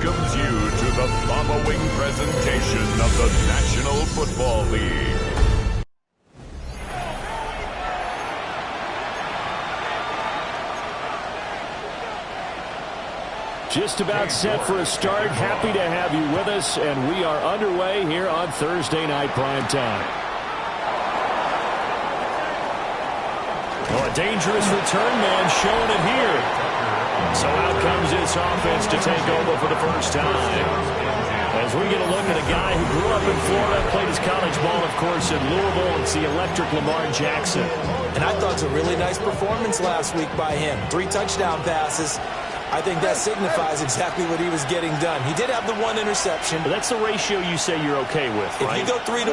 welcomes you to the following presentation of the National Football League. Just about set for a start. Happy to have you with us, and we are underway here on Thursday Night Primetime. Well, a dangerous return man showing it here. So out comes this offense to take over for the first time. As we get a look at a guy who grew up in Florida, played his college ball, of course, in Louisville. It's the electric Lamar Jackson. And I thought it was a really nice performance last week by him. 3 touchdown passes. I think that signifies exactly what he was getting done. He did have the 1 interception. But that's the ratio you say you're okay with, right? If you go 3-1,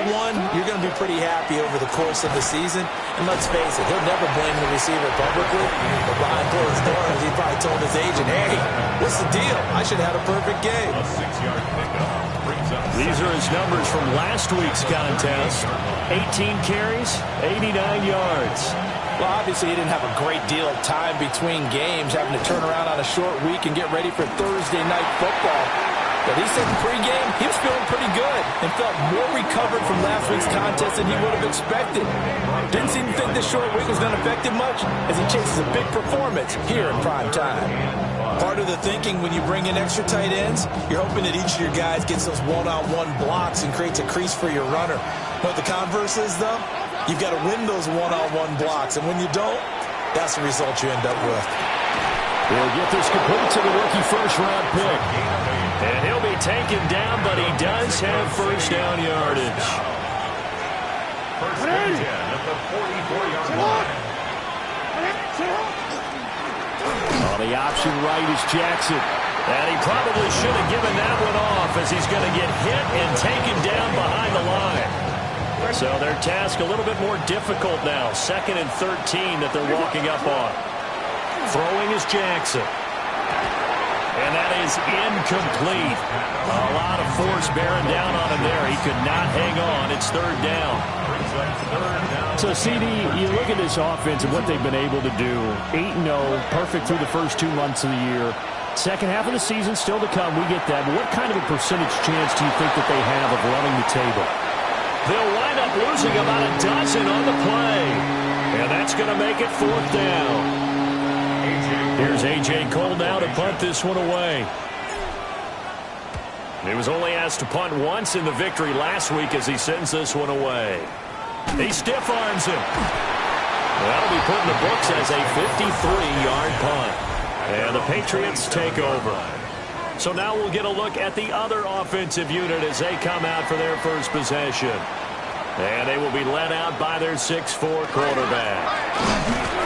you're going to be pretty happy over the course of the season. And let's face it, he'll never blame the receiver publicly. But behind closed doors, he probably told his agent, hey, what's the deal? I should have had a perfect game. A 6-yard pickup brings up. These are his numbers from last week's contest. 18 carries, 89 yards. Well, obviously, he didn't have a great deal of time between games, having to turn around on a short week and get ready for Thursday night football. But he said in pregame, he was feeling pretty good and felt more recovered from last week's contest than he would have expected. Didn't seem to think this short week was going to affect him much as he chases a big performance here in prime time. Part of the thinking when you bring in extra tight ends, you're hoping that each of your guys gets those one-on-one blocks and creates a crease for your runner. But the converse is, though, you've got to win those one-on-one blocks, and when you don't, that's the result you end up with. He'll get this complete to the rookie first-round pick. And he'll be taken down, but he does have first down yardage. First and 10 at the 44-yard line. On the option right is Jackson. And he probably should have given that one off as he's going to get hit and taken down behind the line. So their task a little bit more difficult now. 2nd and 13 that they're walking up on. Throwing is Jackson. And that is incomplete. A lot of force bearing down on him there. He could not hang on. It's 3rd down. So, CD, you look at this offense and what they've been able to do. 8-0, perfect through the first 2 months of the year. Second half of the season still to come. We get that. But what kind of a percentage chance do you think that they have of running the table? They'll wind up losing about a dozen on the play. And that's going to make it 4th down. Here's A.J. Cole now to punt this one away. He was only asked to punt once in the victory last week as he sends this one away. He stiff-arms him. That'll be put in the books as a 53-yard punt. And the Patriots take over. So now we'll get a look at the other offensive unit as they come out for their first possession. And they will be led out by their 6'4" quarterback.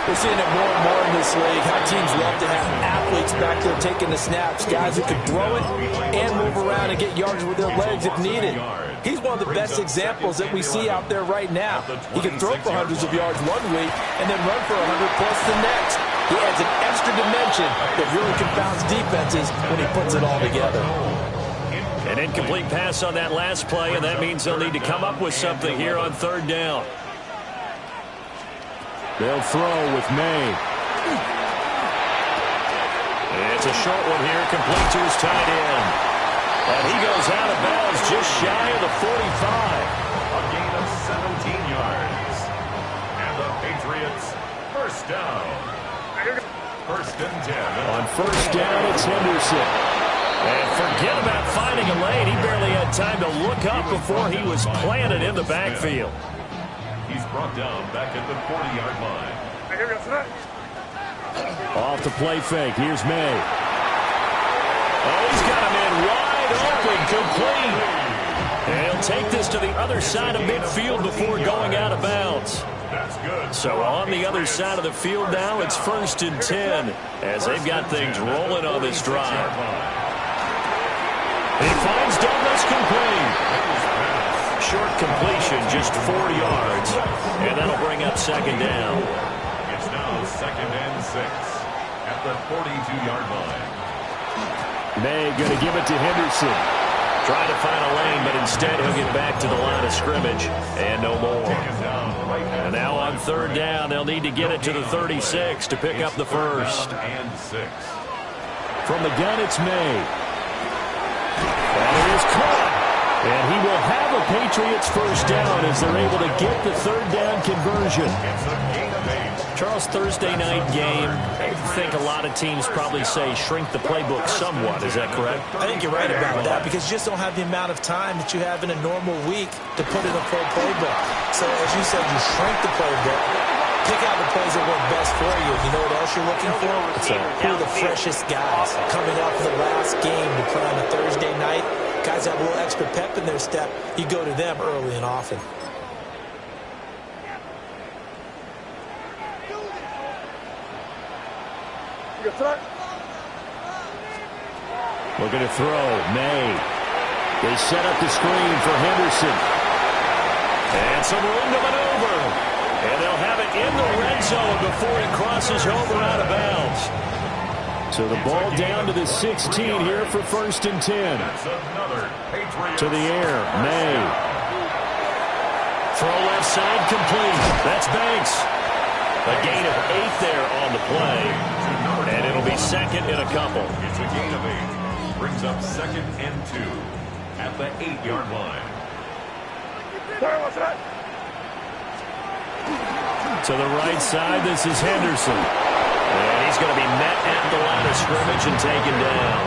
We're seeing it more and more in this league, how teams love to have athletes back there taking the snaps, guys who can throw it and move around and get yards with their legs if needed. He's one of the best examples that we see out there right now. He can throw for hundreds of yards one week and then run for 100-plus the next. He adds an extra dimension that really confounds defenses when he puts it all together. An incomplete pass on that last play, and that means they'll need to come up with something here on 3rd down. They'll throw with May. It's a short one here, complete to his tight end. And he goes out of bounds just shy of the 45. A gain of 17 yards. And the Patriots, first down. 1st and 10. On 1st down, it's Henderson. And forget about finding a lane. He barely had time to look up before he was planted in the backfield. He's brought down back at the 40-yard line. Off the play fake. Here's May. Oh, he's got him in wide open, complete. And he'll take this to the other side of midfield before going out of bounds. That's good. So on the other side of the field now, it's 1st and 10 as they've got things rolling on this drive. He finds Douglas complete. Short completion, just 4 yards, and that'll bring up 2nd down. It's now 2nd and 6 at the 42-yard line. May going to give it to Henderson. Trying to find a lane, but instead he'll get back to the line of scrimmage, and no more. And now on 3rd down, they'll need to get it to the 36 to pick up the first. And 6. From the gun, it's May. And it is caught. And he will have a Patriots first down as they're able to get the third down conversion. Charles, Thursday night game, I think a lot of teams probably say shrink the playbook somewhat. Is that correct? I think you're right about that because you just don't have the amount of time that you have in a normal week to put in a full playbook. So as you said, you shrink the playbook, pick out the plays that work best for you. You know what else you're looking for? Who are the freshest guys coming off of the last game to play on a Thursday night? Guys have a little extra pep in their step. You go to them early and often. Looking to throw. May. They set up the screen for Henderson. And some room to maneuver. And they'll have it in the red zone before it crosses over out of bounds. So the ball down to the 16 here for 1st and 10. To the air. May. Throw left side complete. That's Banks. A gain of 8 there on the play. And it'll be second and a couple. It's a gain of 8. Brings up 2nd and 2 at the 8-yard line. To the right side, this is Henderson. And he's going to be met at the line of scrimmage and taken down.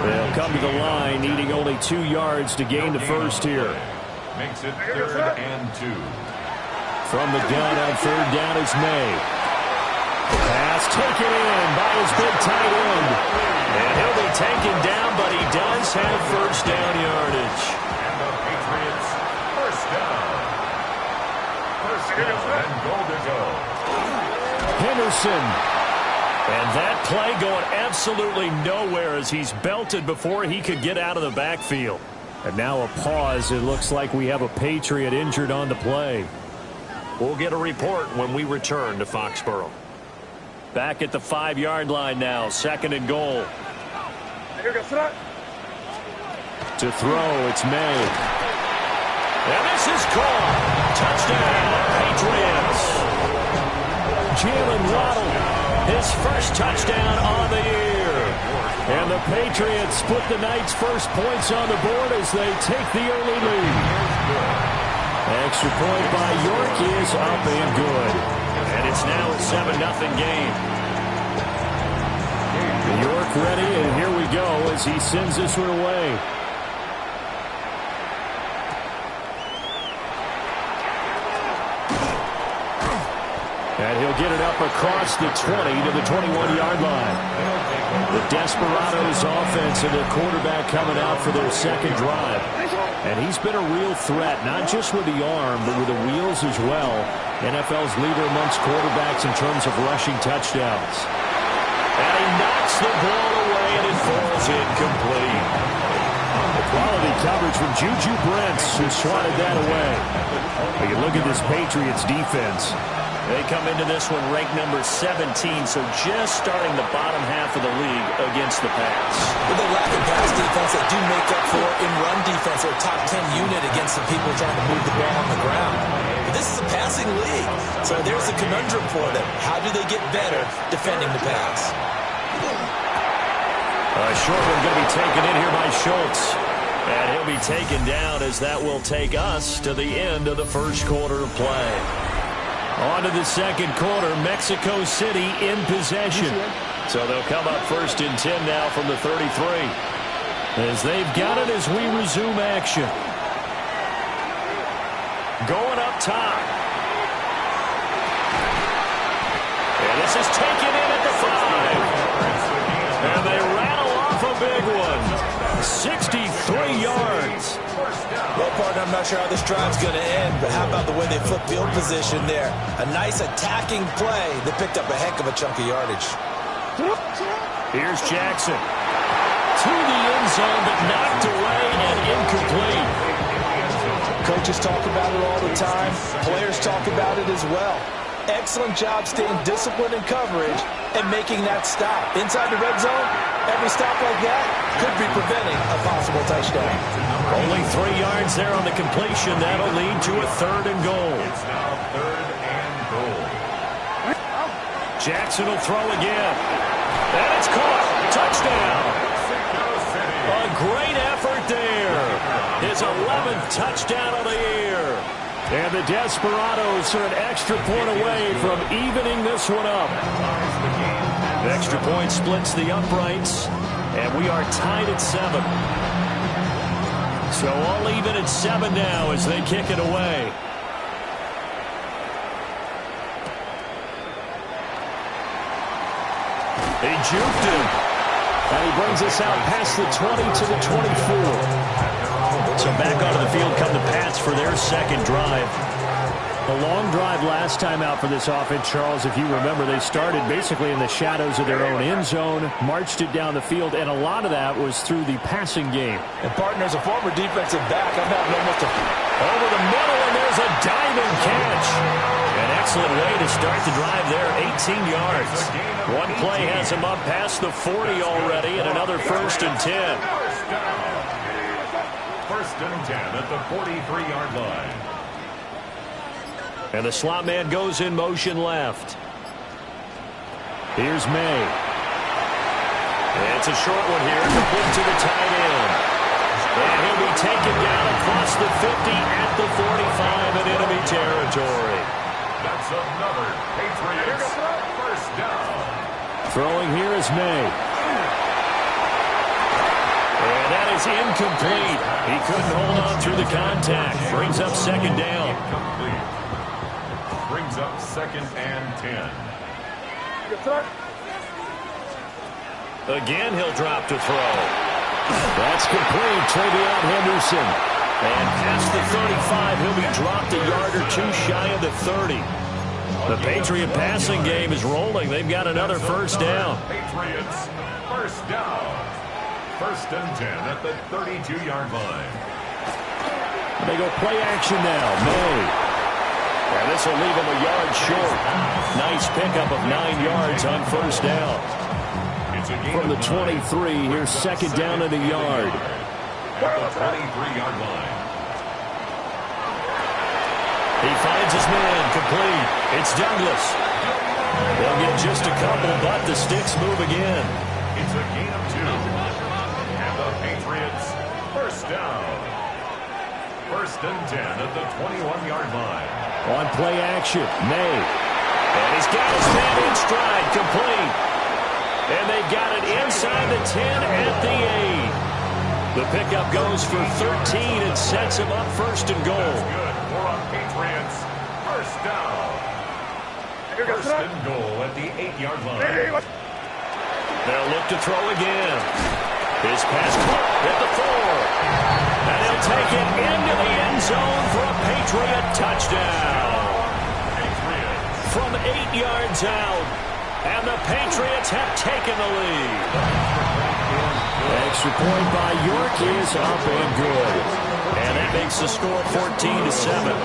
They'll come to the line, needing only 2 yards to gain the first here. Makes it 3rd and 2. From the gun on 3rd down is May. Pass taken in by his big tight end. And he'll be taken down, but he does have first down yardage. And the Patriots first down. First down and goal to go. Henderson. And that play going absolutely nowhere as he's belted before he could get out of the backfield. And now a pause. It looks like we have a Patriot injured on the play. We'll get a report when we return to Foxborough. Back at the 5-yard line now. 2nd and goal. To throw, it's May. And this is caught. Touchdown, Patriots. Jalen Waddle, his first touchdown on the year. And the Patriots put the Knights' first points on the board as they take the early lead. Extra point by York is up and good. And it's now a 7-0 game. York ready, and here we go as he sends this one away. And he'll get it up across the 20 to the 21-yard line. The Desperados offense and their quarterback coming out for their second drive. And he's been a real threat, not just with the arm, but with the wheels as well. NFL's leader amongst quarterbacks in terms of rushing touchdowns. And he knocks the ball away, and it falls incomplete. The quality coverage from Juju Brents, who swatted that away. But you look at this Patriots defense. They come into this one ranked number 17, so just starting the bottom half of the league against the pass. With a lack of pass defense, they do make up for in run defense. They're a top 10 unit against the people trying to move the ball on the ground. But this is a passing league, so there's a conundrum for them. How do they get better defending the pass? A short one going to be taken in here by Schultz. And he'll be taken down as that will take us to the end of the first quarter of play. On to the second quarter, Mexico City in possession. So they'll come up 1st and 10 now from the 33. As they've got it as we resume action. Going up top. And this is taken in at the 5. And they rattle off a big one. 63 yards. Well, partner, I'm not sure how this drive's going to end, but how about the way they flip field position there? A nice attacking play that picked up a heck of a chunk of yardage. Here's Jackson. To the end zone, but knocked away and incomplete. Coaches talk about it all the time. Players talk about it as well. Excellent job staying disciplined in coverage and making that stop. Inside the red zone, every stop like that could be preventing a possible touchdown. Only 3 yards there on the completion. That'll lead to a 3rd and goal. It's now 3rd and goal. Jackson will throw again. And it's caught. Touchdown. A great effort there. His 11th touchdown of the year. And the Desperados are an extra point away from evening this one up. The extra point splits the uprights, and we are tied at 7. So all even at 7 now as they kick it away. He juked him. And he brings us out past the 20 to the 24. So back onto the field come the Pats for their second drive. A long drive last time out for this offense, Charles. If you remember, they started basically in the shadows of their own end zone, marched it down the field, and a lot of that was through the passing game. And, partner, as a former defensive back, I'm having almost a... Over the middle, and there's a diving catch. An excellent way to start the drive there, 18 yards. One play has him up past the 40 already, and another 1st and 10. First and 10 at the 43-yard line. And the slot man goes in motion left. Here's May. It's a short one here, complete to the tight end. And he'll be taken down across the 50 at the 45 in enemy territory. That's another Patriots first down. Throwing here is May. And that is incomplete. He couldn't hold on through the contact. Brings up second down. Incomplete. Brings up 2nd and 10. Again, he'll drop to throw. That's complete. Travion Henderson. And past the 35, he'll be dropped a yard or two shy of the 30. The Patriot passing game is rolling. They've got another first down. Patriots first down. 1st and 10 at the 32-yard line. They go play action now. May. And this will leave him a yard short. Nice pickup of 9 yards on first down. From the 23, here's second down and a yard. At the 23-yard line. He finds his man, complete. It's Douglas. They'll get just a couple, but the sticks move again. It's a gain of 2. And the Patriots first down. 1st and 10 at the 21-yard line. On play action, May. And he's got his man in stride, complete. And they've got it inside the 10 at the 8. The pickup goes for 13 and sets him up 1st and goal. That's good for a Patriots first down. 1st and goal at the 8-yard line. They'll look to throw again. His pass at the 4. And he'll take it into the end zone for a Patriot touchdown. From 8 yards out. And the Patriots have taken the lead. Extra point by York is up and good. And that makes the score 14-7.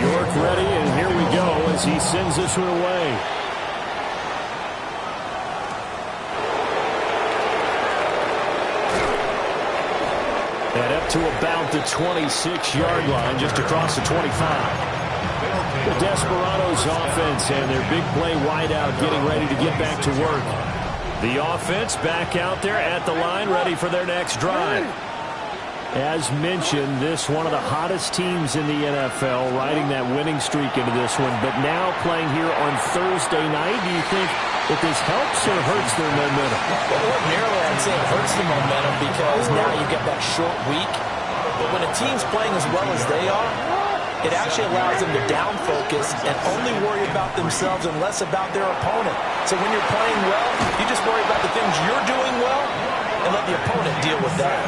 York ready, and here we go as he sends this one away. And up to about the 26-yard line, just across the 25. The Desperados offense and their big play wideout getting ready to get back to work. The offense back out there at the line, ready for their next drive. As mentioned, this one of the hottest teams in the NFL, riding that winning streak into this one, but now playing here on Thursday night. Do you think that this helps or hurts their momentum? Well, ordinarily, I'd say it hurts the momentum because now you get that short week. But when a team's playing as well as they are, it actually allows them to down focus and only worry about themselves and less about their opponent. So when you're playing well, you just worry about the things you're doing well and let the opponent deal with that.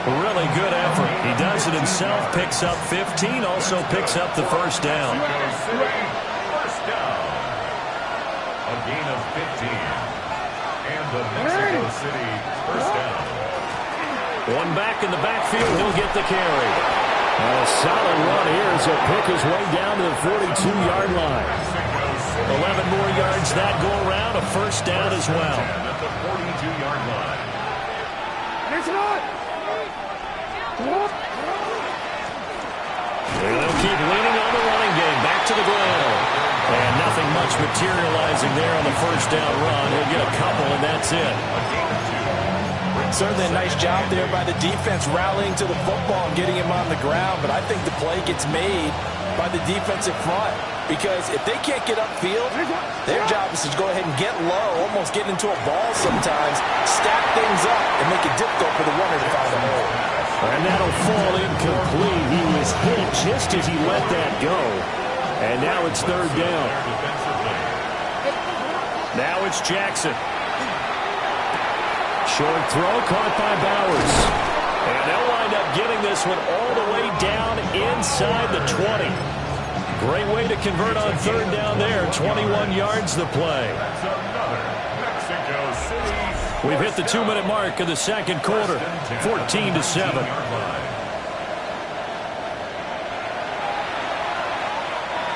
Really good effort. He does it himself, picks up 15, also picks up the first down. First down. A gain of 15. And the Mexico City first down. One back in the backfield, he'll get the carry. A solid run here as he'll pick his way down to the 42-yard line. 11 more yards that go around, a first down as well. At the 42-yard line. They'll keep leaning on the running game. Back to the ground. And nothing much materializing there on the first down run. He'll get a couple, and that's it. Certainly a nice job there by the defense rallying to the football and getting him on the ground, but I think the play gets made by the defensive front because if they can't get upfield, their job is to go ahead and get low, almost get into a ball sometimes, stack things up, and make it difficult for the runner to find a hole. And that'll fall incomplete. He was hit just as he let that go. And now it's third down. Now it's Jackson. Short throw caught by Bowers. And they'll wind up getting this one all the way down inside the 20. Great way to convert on third down there. 21 yards the play. We've hit the 2-minute mark of the second quarter. 14-7.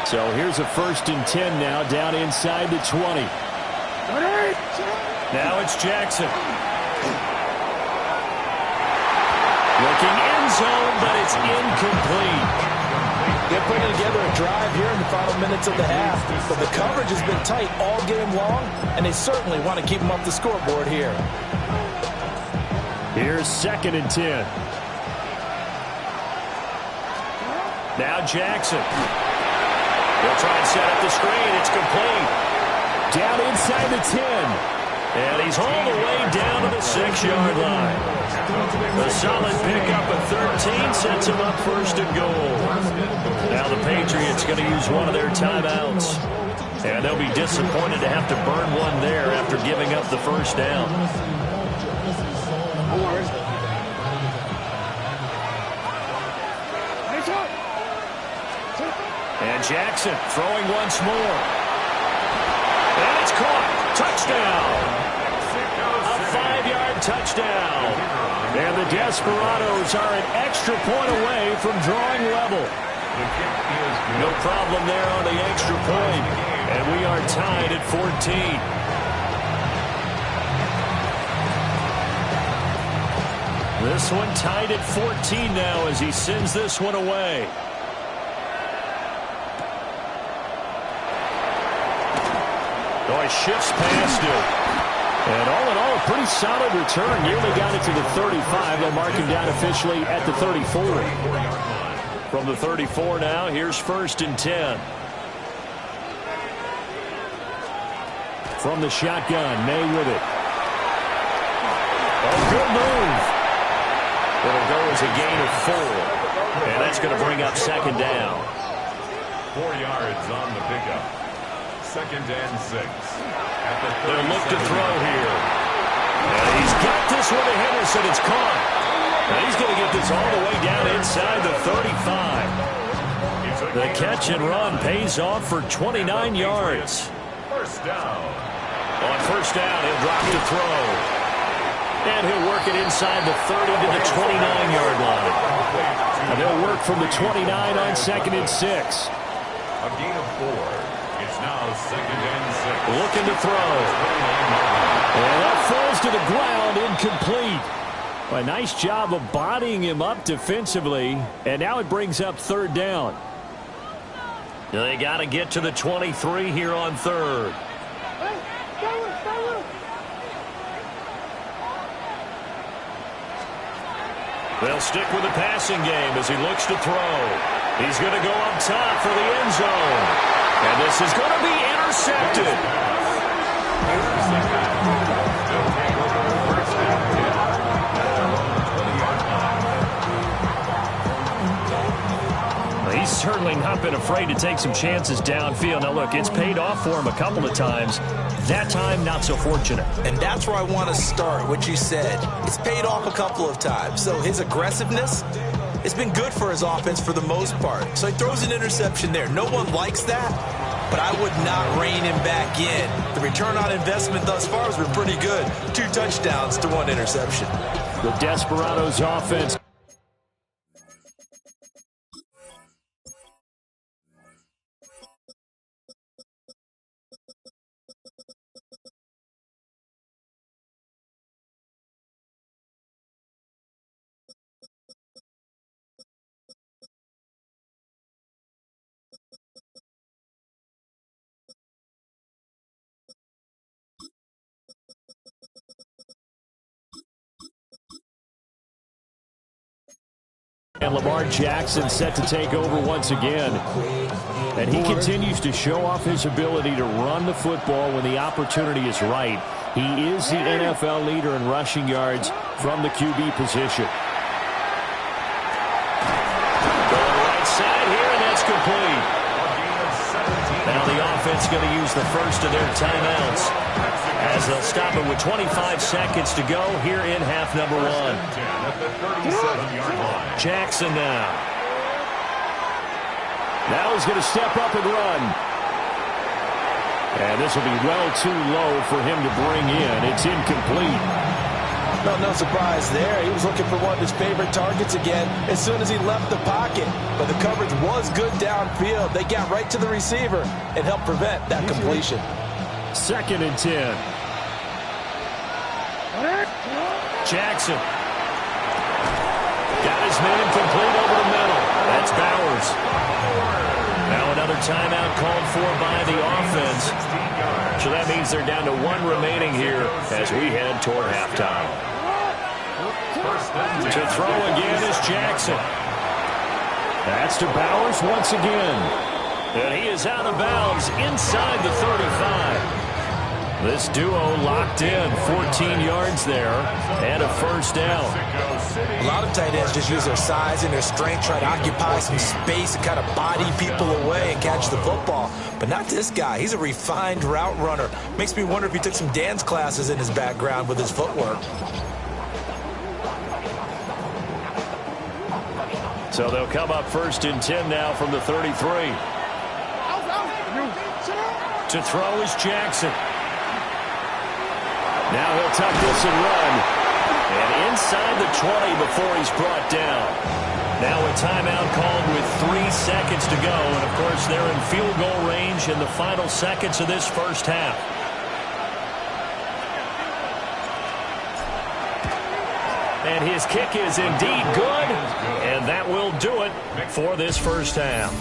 So here's a 1st and 10 now down inside the 20. Now it's Jackson. Looking end zone, but it's incomplete. They're putting together a drive here in the final minutes of the half, but the coverage has been tight all game long, and they certainly want to keep them up the scoreboard here. Here's 2nd and 10. Now Jackson. He'll try and set up the screen. It's complete. Down inside the 10. And he's all the way down to the 6-yard line. A solid pickup of 13 sets him up 1st and goal. Now the Patriots going to use one of their timeouts. And they'll be disappointed to have to burn one there after giving up the 1st down. And Jackson throwing once more. And it's caught. Touchdown. A 5-yard touchdown. And the Desperados are an extra point away from drawing level. No problem there on the extra point. And we are tied at 14. This one tied at 14 now as he sends this one away. Oh, he shifts past it. And all in all, a pretty solid return. Nearly got it to the 35. They'll mark him down officially at the 34. From the 34 now, here's 1st and 10. From the shotgun, May with it. Oh, good move. It'll go as a gain of 4. And that's going to bring up 2nd down. 4 yards on the pickup. 2nd and 6. They'll look to throw here. And he's got this one to Henderson. It's caught. And he's going to get this all the way down inside the 35. The catch and run pays off for 29 yards. 1st down. On 1st down, he'll drop to throw. And he'll work it inside the 30 to the 29-yard line. And they'll work from the 29 on 2nd and 6. A gain of 4. It's now 2nd and 6. Looking to throw. And that falls to the ground, incomplete. A nice job of bodying him up defensively. And now it brings up 3rd down. They got to get to the 23 here on 3rd. They'll stick with the passing game as he looks to throw. He's going to go up top for the end zone. And this is going to be intercepted. He's certainly not been afraid to take some chances downfield. Now, look, it's paid off for him a couple of times. That time, not so fortunate. And that's where I want to start, what you said. It's paid off a couple of times. So his aggressiveness, it's been good for his offense for the most part. So he throws an interception there. No one likes that, but I would not rein him back in. The return on investment thus far has been pretty good. 2 touchdowns to 1 interception. The Desperados offense And Lamar Jackson set to take over once again. And he continues to show off his ability to run the football when the opportunity is right. He is the NFL leader in rushing yards from the QB position. Going right side here, and that's complete. Now the offense going to use the first of their timeouts as they'll stop it with 25 seconds to go here in half number one. Jackson now. Now he's going to step up and run. And this will be well too low for him to bring in. It's incomplete. No surprise there. He was looking for one of his favorite targets again as soon as he left the pocket. But the coverage was good downfield. They got right to the receiver and helped prevent that completion. 2nd and 10. Jackson. Got his man complete over the middle. That's Bowers. Now another timeout called for by the offense. So that means they're down to 1 remaining here as we head toward halftime. To throw again is Jackson. That's to Bowers once again. And he is out of bounds inside the 35. This duo locked in, 14 yards there, and a first down. A lot of tight ends just use their size and their strength, try to occupy some space and kind of body people away and catch the football. But not this guy. He's a refined route runner. Makes me wonder if he took some dance classes in his background with his footwork. So they'll come up 1st and 10 now from the 33. To throw is Jackson. Now he'll tuck this and run. And inside the 20 before he's brought down. Now a timeout called with 3 seconds to go. And, of course, they're in field goal range in the final seconds of this first half. And his kick is indeed good. And that will do it for this first half.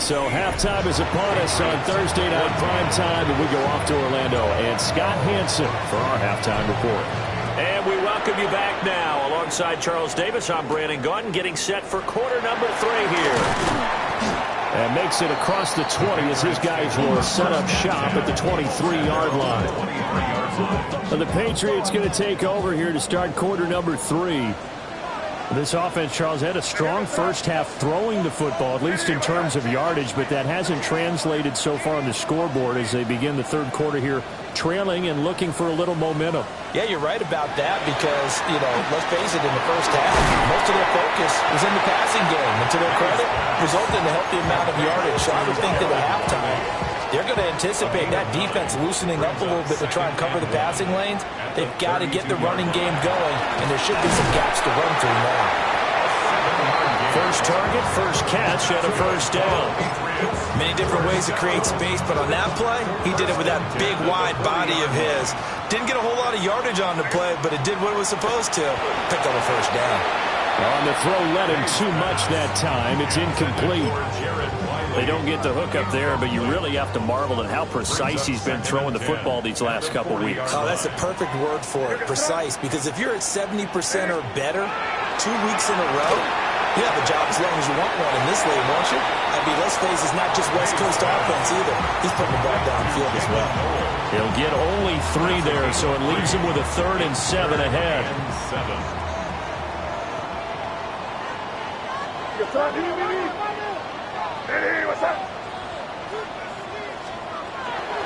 So halftime is upon us on Thursday night primetime, and we go off to Orlando. And Scott Hanson for our halftime report. And we welcome you back now. Alongside Charles Davis, I'm Brandon Gaudin, getting set for quarter number 3 here. And makes it across the 20 as his guys will set up shop at the 23-yard line. And the Patriots going to take over here to start quarter number 3. This offense, Charles, had a strong first half throwing the football, at least in terms of yardage, but that hasn't translated so far on the scoreboard as they begin the third quarter here, trailing and looking for a little momentum. Yeah, you're right about that because, let's face it, in the first half, most of their focus was in the passing game. And to their credit, resulted in a healthy amount of yardage. So I would think that at halftime, they're going to anticipate that defense loosening up a little bit to try and cover the passing lanes. They've got to get the running game going, and there should be some gaps to run through now. First target, first catch, and a first down. Many different ways to create space, but on that play, he did it with that big, wide body of his. Didn't get a whole lot of yardage on the play, but it did what it was supposed to. Picked up a first down. On the throw, let him too much that time. It's incomplete. They don't get the hook up there, but you really have to marvel at how precise he's been throwing the football these last couple weeks. Oh, that's the perfect word for it, precise, because if you're at 70% or better 2 weeks in a row, you have a job as long as you want one in this league, won't you? I mean, let's face it, it's not just West Coast offense either. He's putting the ball downfield as well. He'll get only 3 there, so it leaves him with a 3rd and 7 ahead.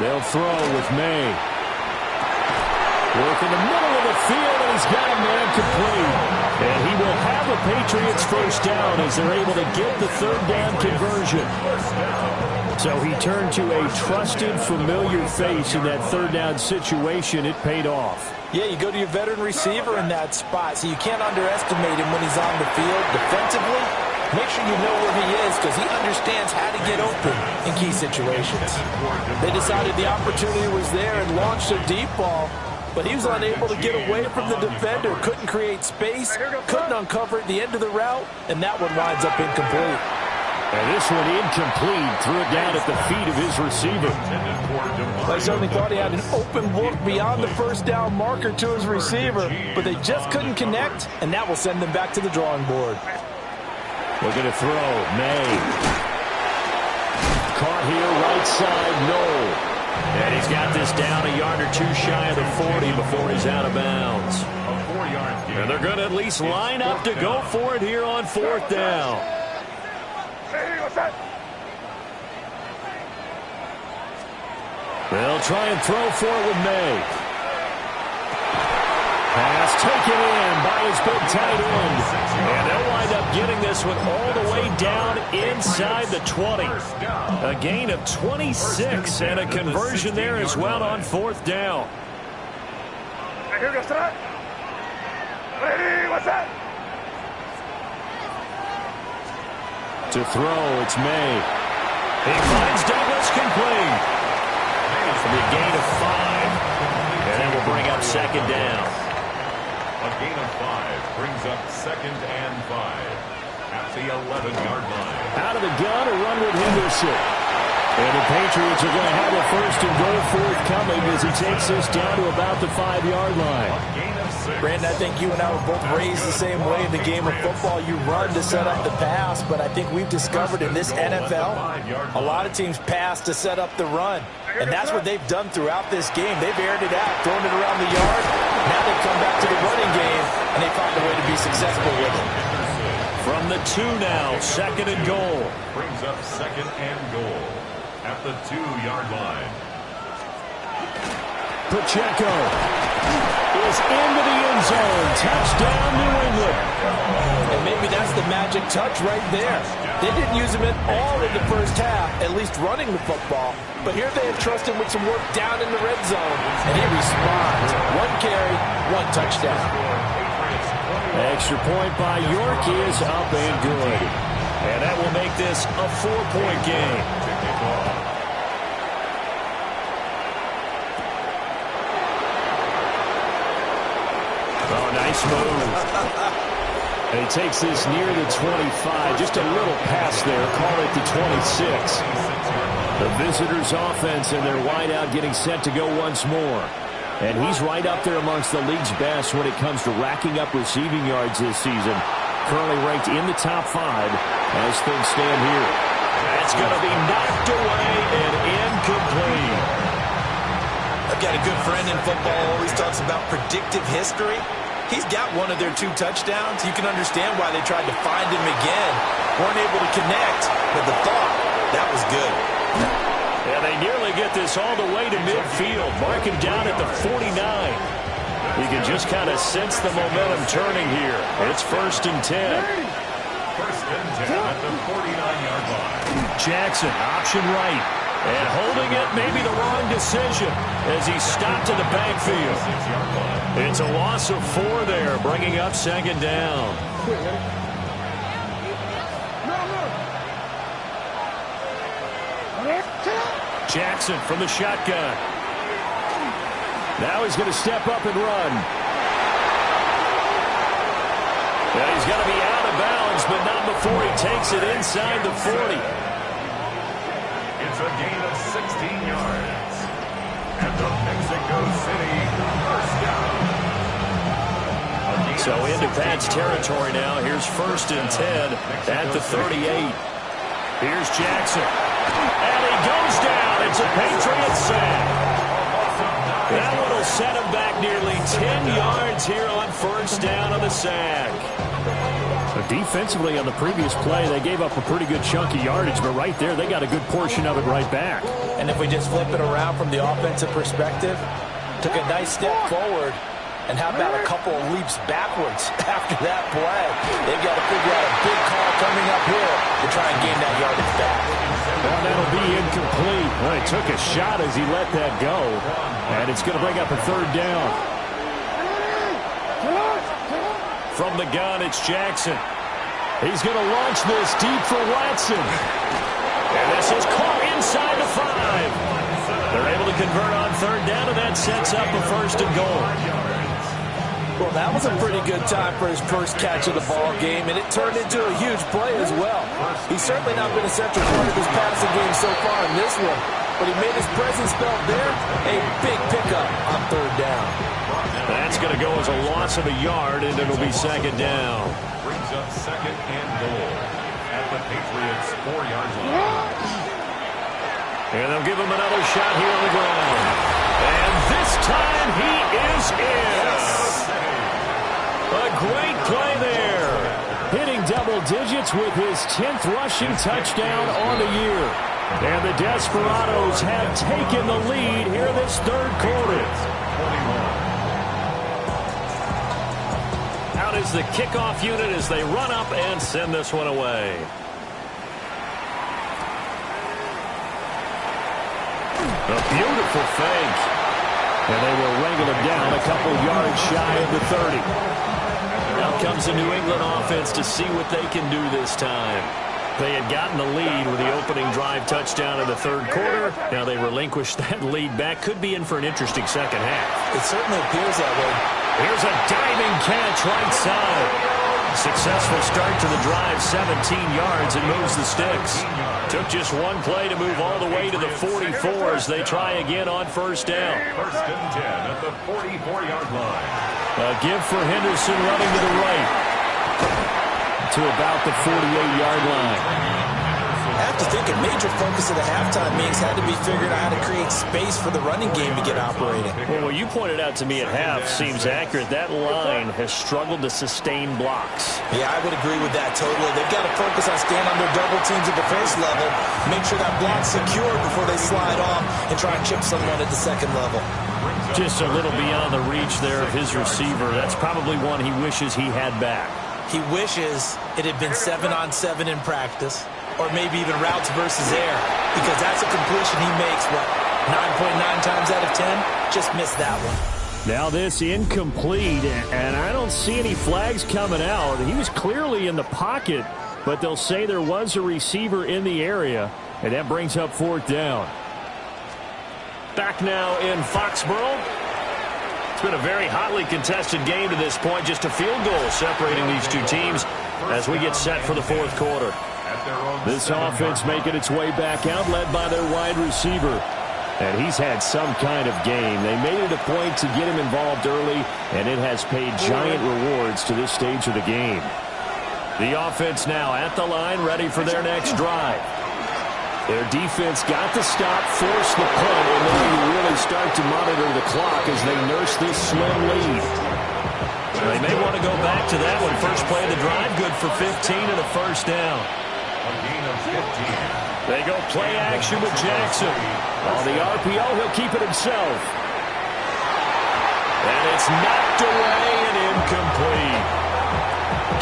They'll throw with May. Work in the middle of the field, and he's got a man complete. And he will have a Patriots first down as they're able to get the 3rd down conversion. So he turned to a trusted, familiar face in that 3rd down situation. It paid off. Yeah, you go to your veteran receiver in that spot, so you can't underestimate him when he's on the field defensively. Make sure you know where he is because he understands how to get open in key situations. They decided the opportunity was there and launched a deep ball, but he was unable to get away from the defender, couldn't create space, couldn't uncover at the end of the route, and that one winds up incomplete. And this one incomplete, threw it down at the feet of his receiver. I certainly thought he had an open look beyond the first down marker to his receiver, but they just couldn't connect, and that will send them back to the drawing board. Looking to throw. May. Caught here, right side, no. And he's got this down a yard or two shy of the 40 before he's out of bounds. A 4-yard gain. And they're going to at least line up to go for it here on fourth down. They'll try and throw for it with May. Pass taken in by his big tight end. And they'll wind up getting this one all the way down inside the 20. A gain of 26 and a conversion there as well on fourth down. To throw, it's May. He finds Douglas complete. It'll be a gain of 5. And then we'll bring up second down. A gain of 5 brings up second and 5 at the 11-yard line. Out of the gun, a run with Henderson. And the Patriots are going to have a first and goal forthcoming as he takes this down to about the 5-yard line. A gain of 6. Brandon, I think you and I were both raised the same way in the game of football. You run to set up the pass, but I think we've discovered in this NFL, a lot of teams pass to set up the run. And that's what they've done throughout this game. They've aired it out, thrown it around the yard. Now they come back to the running game, and they find a way to be successful with it. From the 2 now, second and goal. Brings up second and goal at the 2-yard line. Pacheco is into the end zone. Touchdown, New England. And maybe that's the magic touch right there. They didn't use him at all in the first half, at least running the football. But here they have trusted him with some work down in the red zone, and he responds. 1 carry, 1 touchdown. Extra point by York is up and good. And that will make this a 4-point game. Oh, nice move. And he takes this near the 25. Just a little pass there. Call it the 26. The visitors' offense and their wideout getting set to go once more. And he's right up there amongst the league's best when it comes to racking up receiving yards this season. Currently ranked in the top 5 as things stand here. That's going to be knocked away and incomplete. I've got a good friend in football who always talks about predictive history. He's got one of their 2 touchdowns. You can understand why they tried to find him again. Weren't able to connect, but the thought, that was good. Yeah, they nearly get this all the way to midfield. Mark him down at the 49. You can just kind of sense the momentum turning here. It's first and 10. First and 10 at the 49-yard line. Jackson, option right. And holding it, maybe the wrong decision as he stopped in the backfield. It's a loss of 4 there, bringing up second down. Jackson from the shotgun. Now he's going to step up and run. Now he's going to be out of bounds, but not before he takes it inside the 40. It's a gain of 16 yards at the Mexico City first down. So into Pat's territory now. Here's first and 10 at the 38. Here's Jackson. And he goes down. It's a Patriot sack. That one will set him back nearly 10 yards here on first down on the sack. Defensively on the previous play, they gave up a pretty good chunk of yardage, but right there, they got a good portion of it right back. And if we just flip it around from the offensive perspective, took a nice step forward, and how about a couple of leaps backwards after that play? They've got to figure out a big call coming up here to try and gain that yardage back. Well, that'll be incomplete. Well, he took a shot as he let that go, and it's going to bring up a third down. From the gun, it's Jackson. He's going to launch this deep for Watson. And this is caught inside the 5. They're able to convert on third down, and that sets up a first and goal. Well, that was a pretty good time for his first catch of the ball game, and it turned into a huge play as well. He's certainly not been a central part of his passing game so far in this one, but he made his presence felt there. A big pickup on third down. That's going to go as a loss of a yard, and it'll be second down. Brings up second and goal at the Patriots' 4-yard line. And they'll give him another shot here on the ground. And this time he is in. A great play there. Hitting double digits with his 10th rushing touchdown on the year. And the Desperados have taken the lead here this third quarter. Out is the kickoff unit as they run up and send this one away. A beautiful fake. And they will wrangle him down a couple yards shy of the 30. Now comes the New England offense to see what they can do this time. They had gotten the lead with the opening drive touchdown in the third quarter. Now they relinquished that lead back. Could be in for an interesting second half. It certainly appears that way. Here's a diving catch right side. Successful start to the drive, 17 yards, and moves the sticks. Took just one play to move all the way to the 44 as they try again on first down. First and 10 at the 44-yard line. A give for Henderson running to the right to about the 48-yard line. I have to think a major focus of the halftime meetings had to be figuring out how to create space for the running game to get operating. Well, what you pointed out to me at half seems accurate. That line has struggled to sustain blocks. Yeah, I would agree with that totally. They've got to focus on staying under double teams at the first level, make sure that block's secure before they slide off and try and chip someone at the second level. Just a little beyond the reach there of his receiver. That's probably one he wishes he had back. He wishes it had been 7-on-7 in practice, or maybe even routes versus air, because that's a completion he makes, 9.9 times out of 10? Just missed that one. Now this incomplete, and I don't see any flags coming out. He was clearly in the pocket, but they'll say there was a receiver in the area, and that brings up fourth down. Back now in Foxborough. It's been a very hotly contested game to this point. Just a field goal separating these two teams as we get set for the fourth quarter. This offense making its way back out, led by their wide receiver. And he's had some kind of game. They made it a point to get him involved early, and it has paid giant rewards to this stage of the game. The offense now at the line, ready for their next drive. Their defense got the stop, forced the punt, and then you really start to monitor the clock as they nurse this slim lead. They may want to go back to that one. First play of the drive, good for 15 and a first down. A gain of 15. They go play action with Jackson. On the RPO, he'll keep it himself. And it's knocked away and incomplete.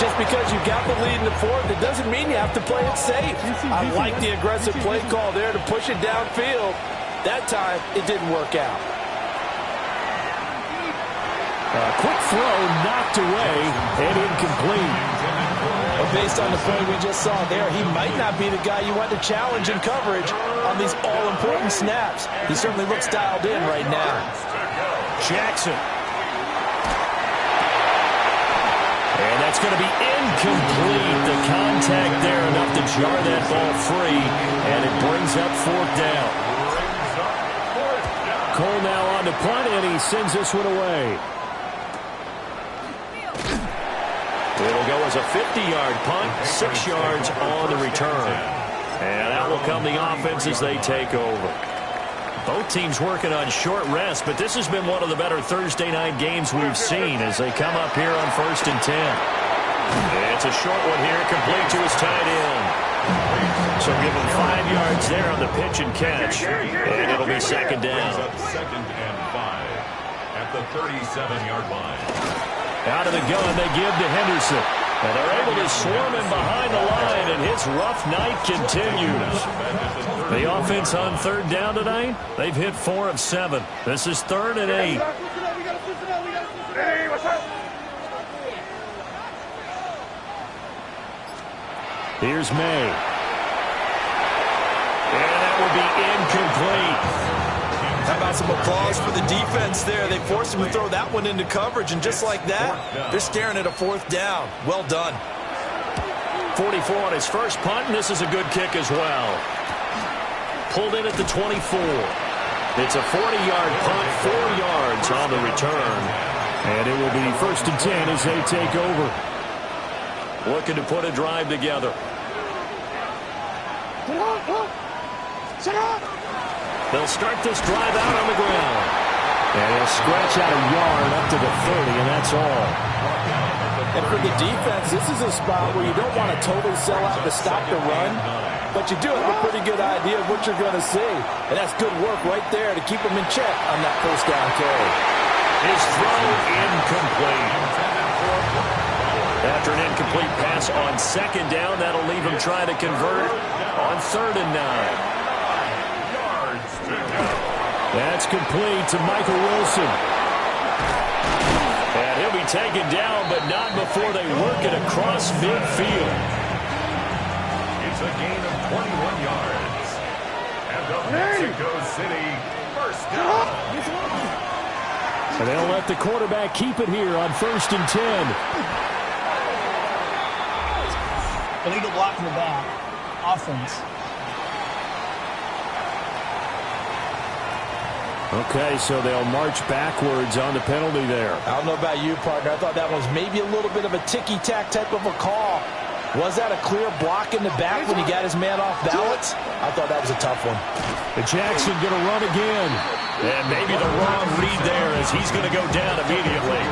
Just because you got the lead in the fourth, it doesn't mean you have to play it safe. I like the aggressive play call there to push it downfield. That time, it didn't work out. A quick throw knocked away and incomplete. Well, based on the play we just saw there, he might not be the guy you want to challenge in coverage on these all-important snaps. He certainly looks dialed in right now. Jackson. And that's going to be incomplete. The contact there enough to jar that ball free, and it brings up fourth down. Cole now on to punt, and he sends this one away. It'll go as a 50-yard punt, 6 yards on the return. And out will come the offense as they take over. Both teams working on short rest, but this has been one of the better Thursday night games we've seen as they come up here on 1st and 10. It's a short one here, complete to his tight end. So give him 5 yards there on the pitch and catch, and it'll be second down. Second and 5 at the 37-yard line. Out of the gun, they give to Henderson. And they're able to swarm him behind the line, and his rough night continues. The offense on third down tonight, they've hit 4 of 7. This is 3rd and 8. Here's May. And that will be incomplete. How about some applause for the defense there? They forced him to throw that one into coverage, and just like that, they're staring at a fourth down. Well done. 44 on his first punt, and this is a good kick as well. Pulled in at the 24. It's a 40-yard punt, 4 yards on the return. And it will be 1st and 10 as they take over. Looking to put a drive together. They'll start this drive out on the ground. And he'll scratch out a yard up to the 30, and that's all. And for the defense, this is a spot where you don't want to totally sell out to stop the run, but you do have a pretty good idea of what you're going to see. And that's good work right there to keep them in check on that first down carry. His throw incomplete. After an incomplete pass on second down, that'll leave him trying to convert on 3rd and 9. That's complete to Michael Wilson. And he'll be taken down, but not before they work it across midfield. It's a gain of 21 yards. And the Mexico City first down. And they'll let the quarterback keep it here on 1st and 10. Illegal block in the back. Offense. Okay, so they'll march backwards on the penalty there. I don't know about you, partner. I thought that was maybe a little bit of a ticky-tack type of a call. Was that a clear block in the back when he got his man off balance? I thought that was a tough one. And Jackson going to run again. And maybe the wrong read there as he's going to go down immediately.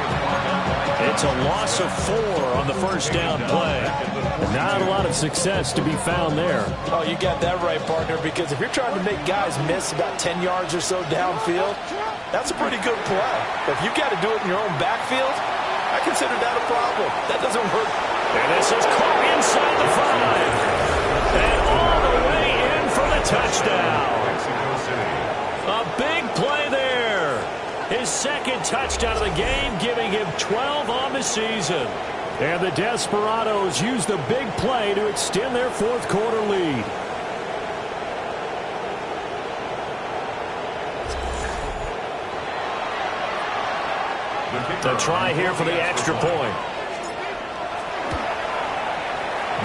It's a loss of 4 on the first down play. Not a lot of success to be found there. Oh, you got that right, partner, because if you're trying to make guys miss about 10 yards or so downfield, that's a pretty good play. But if you've got to do it in your own backfield, I consider that a problem. That doesn't work. And this is caught inside the 5. And all the way in for the touchdown. A big play there. His second touchdown of the game, giving him 12 on the season. And the Desperados use the big play to extend their 4th quarter lead. To try here for the extra point.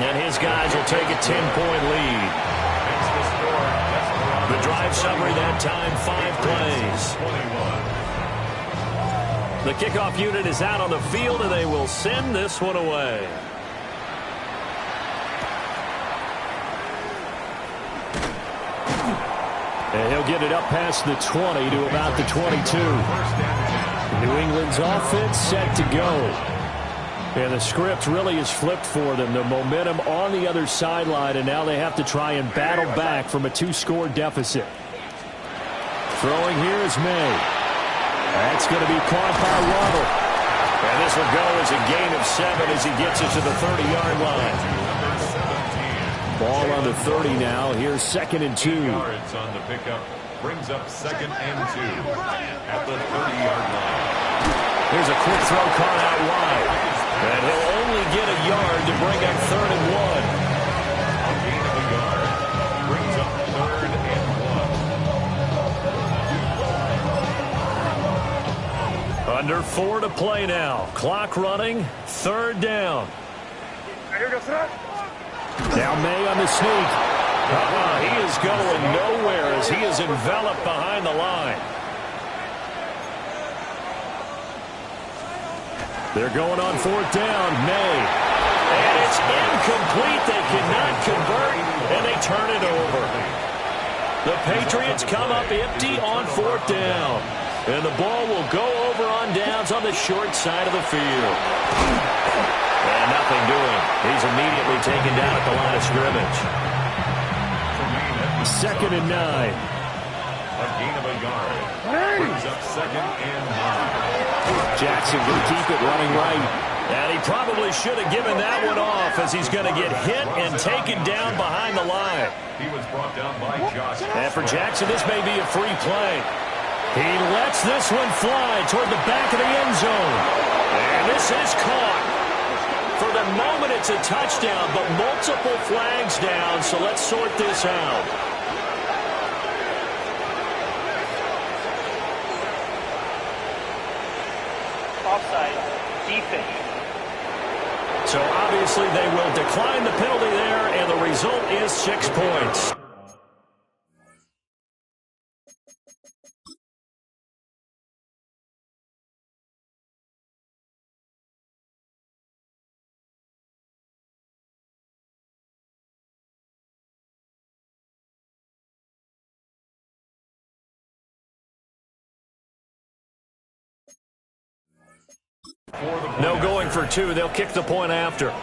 And his guys will take a 10-point lead. The drive summary that time, 5 plays. The kickoff unit is out on the field, and they will send this one away. And he'll get it up past the 20 to about the 22. New England's offense set to go. And the script really is flipped for them. The momentum on the other sideline, and now they have to try and battle back from a 2-score deficit. Throwing here is May. That's going to be caught by Waddle. And this will go as a gain of 7 as he gets it to the 30-yard line. Ball on the 30 now. Here's 2nd and 2. Yards on the pickup brings up 2nd and 2 at the 30-yard line. Here's a quick throw caught out wide. And he'll only get a yard to bring up 3rd and 1. A gain of a yard brings up 3rd and 1. Under 4 to play now. Clock running. 3rd down. Now May on the sneak. He is going nowhere as he is enveloped behind the line. They're going on 4th down. May. And it's incomplete. They cannot convert, and they turn it over. The Patriots come up empty on 4th down. And the ball will go over on downs on the short side of the field. And nothing doing. He's immediately taken down at the line of scrimmage. 2nd and 9. A gain of a yard brings up 2nd and 9. Jackson will keep it running right. And he probably should have given that one off as he's going to get hit and taken down behind the line. He was brought down by Josh. And for Jackson, this may be a free play. He lets this one fly toward the back of the end zone. And this is caught. For the moment, it's a touchdown, but multiple flags down, so let's sort this out. Offside. Defense. So obviously they will decline the penalty there, and the result is 6 points. No going for two. They'll kick the point after.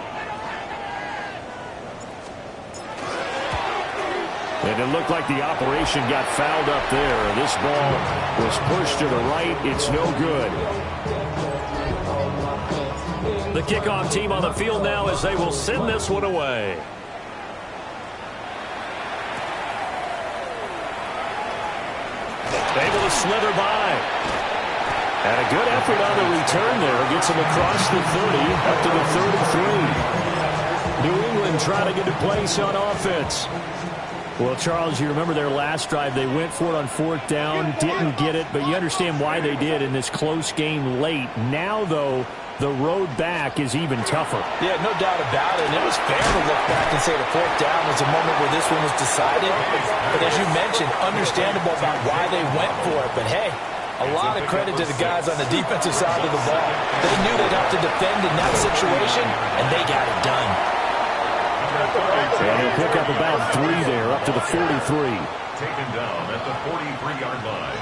And it looked like the operation got fouled up there. This ball was pushed to the right. It's no good. The kickoff team on the field now as they will send this one away. Able to slither by. And a good effort on the return there. Gets him across the 30, up to the 33. New England trying to get a place on offense. Well, Charles, you remember their last drive. They went for it on fourth down, didn't get it, but you understand why they did in this close game late. Now, though, the road back is even tougher. Yeah, no doubt about it. And it was fair to look back and say the fourth down was a moment where this one was decided. But as you mentioned, understandable about why they went for it. But, hey, a lot of credit to the guys on the defensive side of the ball. They knew they'd have to defend in that situation, and they got it done. And he'll pick up about 3 there, up to the 43. Taken down at the 43-yard line.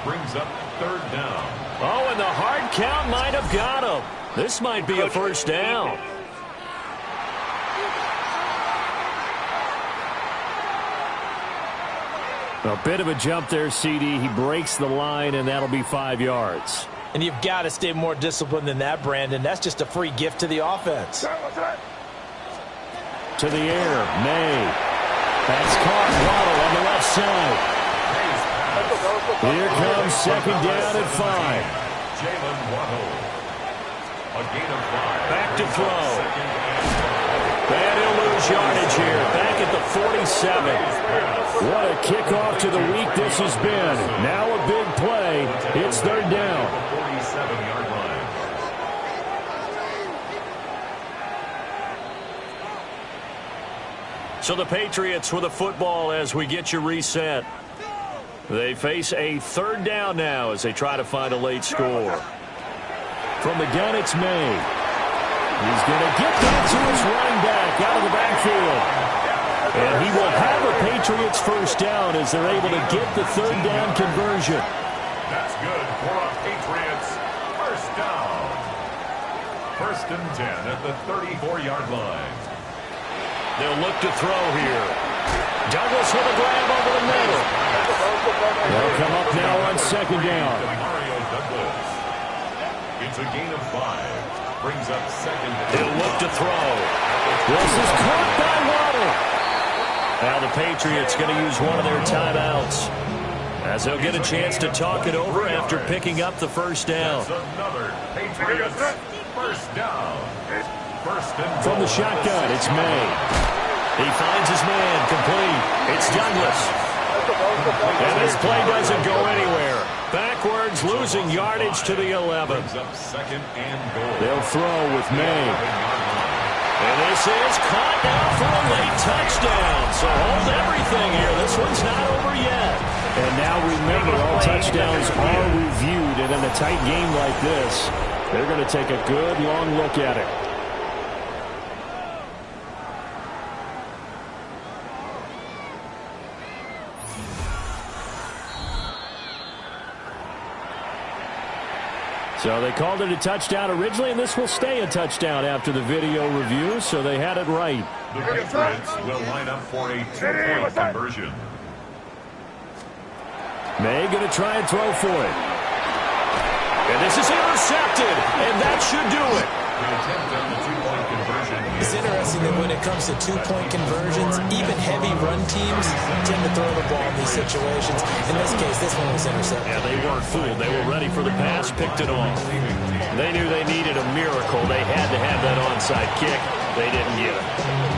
Brings up third down. Oh, and the hard count might have got him. This might be a first down. A bit of a jump there, CD. He breaks the line, and that'll be 5 yards. And you've got to stay more disciplined than that, Brandon. That's just a free gift to the offense. To the air, May. That's caught. Waddle on the left side. Here comes second down at 5. Jalen Waddle. A gain of 5. Back to throw. And he'll lose yardage here. Back at the 47. What a kickoff to the week this has been. Now a big play. It's third down. 47-yard line. So the Patriots with the football as we get you reset. They face a third down now as they try to find a late score. From the gun, it's May. He's going to get that to his running back out of the backfield. And he will have a Patriots first down as they're able to get the third down conversion. That's good for a Patriots first down. First and 10 at the 34-yard line. They'll look to throw here. Douglas with a grab over the middle. They'll come up now on second down. Mario Douglas. It's a gain of 5. Brings up second. They'll look to throw. This is caught by Waddle. Now the Patriots going to use one of their timeouts as they'll get a chance to talk it over after picking up the first down. That's another Patriots first down. First and From the shotgun, it's May. He finds his man, complete. It's Douglas. And this play doesn't go anywhere. Backwards, losing yardage to the 11. Brings up second and goal. They'll throw with May. And this is caught now for a late touchdown. So hold everything here. This one's not over yet. And now remember, all touchdowns are reviewed. And in a tight game like this, they're going to take a good long look at it. So they called it a touchdown originally, and this will stay a touchdown after the video review, so they had it right. The Patriots will line up for a 2-point conversion. May going to try and throw for it. And this is intercepted, and that should do it. The attempt on the 2-point conversion. It's interesting that when it comes to two-point conversions, even heavy run teams tend to throw the ball in these situations. In this case, this one was intercepted. Yeah, they weren't fooled. They were ready for the pass, picked it off. They knew they needed a miracle. They had to have that onside kick. They didn't get it.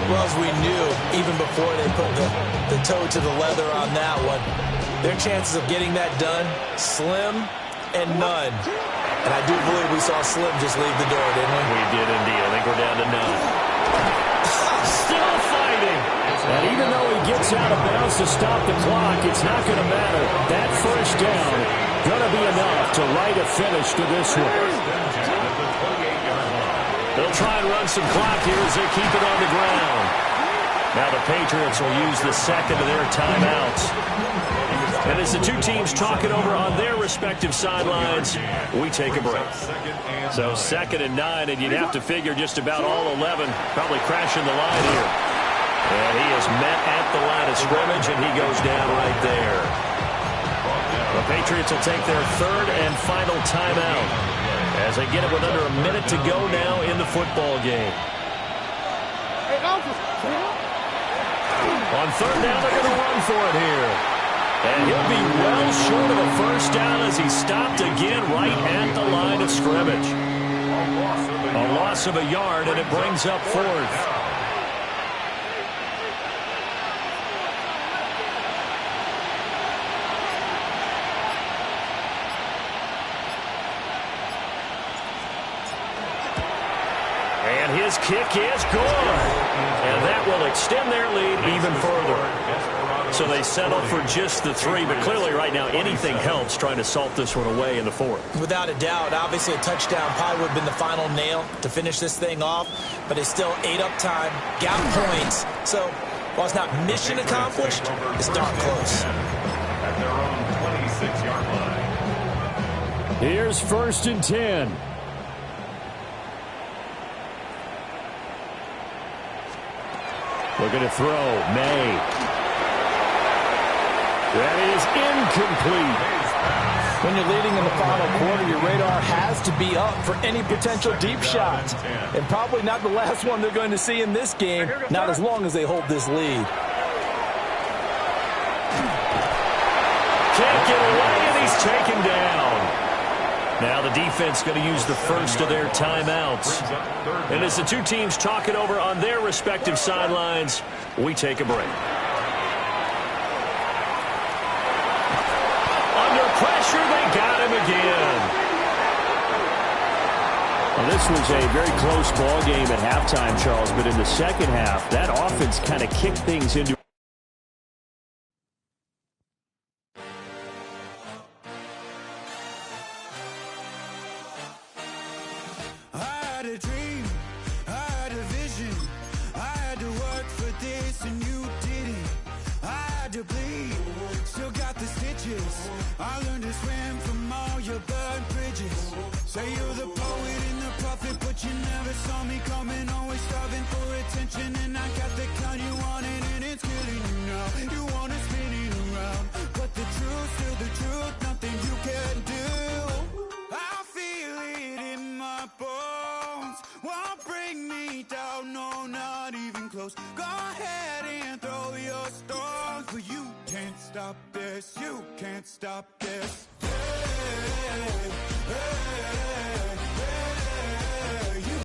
Well, as we knew, even before they put the toe to the leather on that one, their chances of getting that done, slim and none. And I do believe we saw Slim just leave the door, didn't we? We did indeed. I think we're down to none. Still fighting. And even though he gets out of bounds to stop the clock, it's not going to matter. That first down going to be enough to write a finish to this one. They'll try and run some clock here as they keep it on the ground. Now the Patriots will use the second of their timeouts. And as the two teams talk it over on their respective sidelines, we take a break. So 2nd and 9, and you'd have to figure just about all 11 probably crashing the line here. And he is met at the line of scrimmage, and he goes down right there. The Patriots will take their 3rd and final timeout as they get it with under a minute to go now in the football game. On 3rd down, they're going to run for it here. And he'll be well short of a first down as he stopped again right at the line of scrimmage. A loss of a yard, and it brings up 4th. And his kick is good. And that will extend their lead even further. So they settle for just the 3, but clearly right now anything helps trying to salt this one away in the 4th. Without a doubt, obviously a touchdown probably would have been the final nail to finish this thing off, but it's still 8 up time, got points. So while it's not mission accomplished, it's darn close. At their own 26-yard line. Here's 1st and 10. Looking to throw. May. That is incomplete. When you're leading in the final quarter, your radar has to be up for any potential deep shots. And probably not the last one they're going to see in this game, not as long as they hold this lead. Can't get away, and he's taken down. Now the defense going to use the first of their timeouts. And as the two teams talk it over on their respective sidelines, we take a break. Under pressure, they got him again. Well, this was a very close ball game at halftime, Charles, but in the second half, that offense kind of kicked things into I learned to swim from all your burned bridges. Say you're the poet and the prophet, but you never saw me coming. Always starving for attention, and I got the kind you wanted, and it's killing you now. You wanna spin it around, but the truth's still the truth. Nothing you can do. I feel it in my bones. Won't bring me down, no, not even close. Go ahead and throw your stones, but you can't stop this. You can't stop this. Hey, hey, hey.